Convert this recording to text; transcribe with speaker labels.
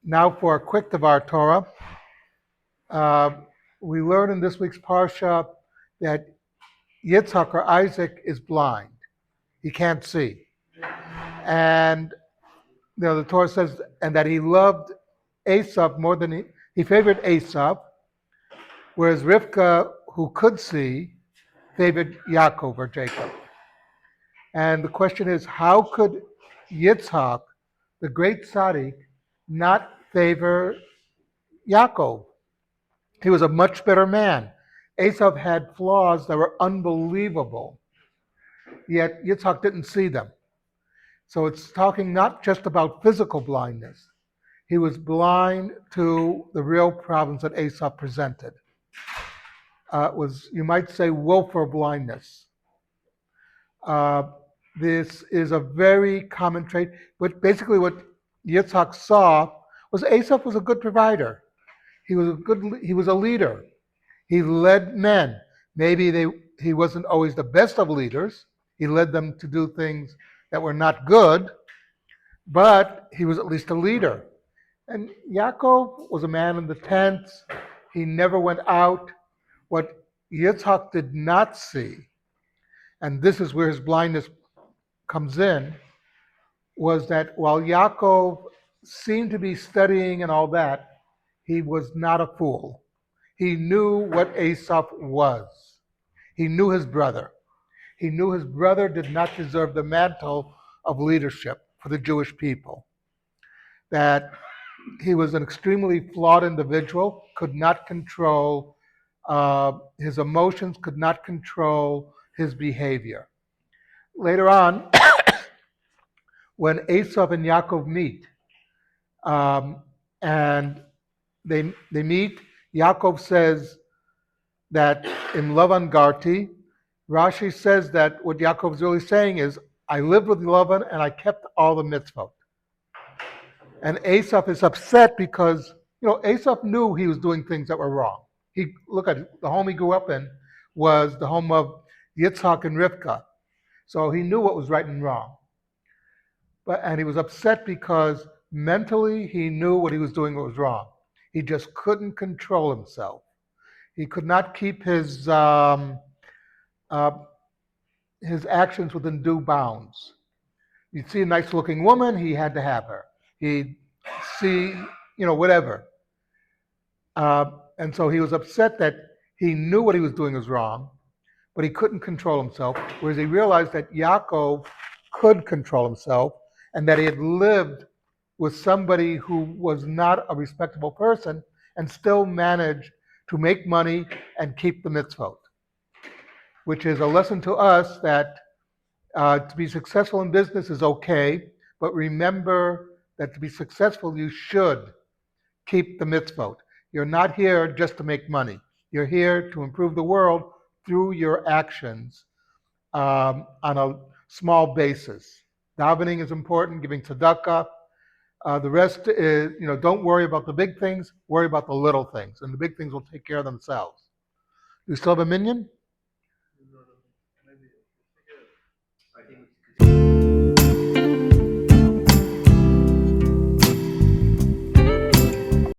Speaker 1: Now for a quick Devar Torah. We learn in this week's Parsha that Yitzhak or Isaac is blind. He can't see. And the Torah says, and that he loved Esau more than he favored Esau, whereas Rivka, who could see, favored Yaakov or Jacob. And the question is, how could Yitzhak, the great tzaddik, not favor Yaakov? He was a much better man. Esau had flaws that were unbelievable, yet Yitzhak didn't see them. So it's talking not just about physical blindness. He was blind to the real problems that Esau presented. It was, you might say, willful blindness. This is a very common trait. But basically what Yitzhak saw was Esau was a good provider. He was a leader. He led men. Maybe he wasn't always the best of leaders. He led them to do things that were not good, but he was at least a leader. And Yaakov was a man in the tents. He never went out. What Yitzhak did not see, and this is where his blindness comes in, was that while Yaakov seemed to be studying and all that, he was not a fool. He knew what Esau was. He knew his brother. He knew his brother did not deserve the mantle of leadership for the Jewish people. That he was an extremely flawed individual, could not control his emotions, could not control his behavior. Later on, when Esau and Yaakov meet, and they meet, Yaakov says that in Lavan Garti, Rashi says that what Yaakov is really saying is, I lived with Lavan and I kept all the mitzvot. And Esau is upset because, Esau knew he was doing things that were wrong. Look at it, the home he grew up in was the home of Yitzhak and Rivka. So he knew what was right and wrong. And he was upset because mentally he knew what he was doing was wrong. He just couldn't control himself. He could not keep his actions within due bounds. You'd see a nice looking woman, he had to have her. He'd see, whatever. And so he was upset that he knew what he was doing was wrong, but he couldn't control himself, whereas he realized that Yaakov could control himself and that he had lived with somebody who was not a respectable person and still managed to make money and keep the mitzvot, which is a lesson to us that to be successful in business is okay, but remember that to be successful, you should keep the mitzvot. You're not here just to make money. You're here to improve the world through your actions on a small basis. Davening is important, giving tzedakah. The rest is, don't worry about the big things, worry about the little things, and the big things will take care of themselves. You still have a minion?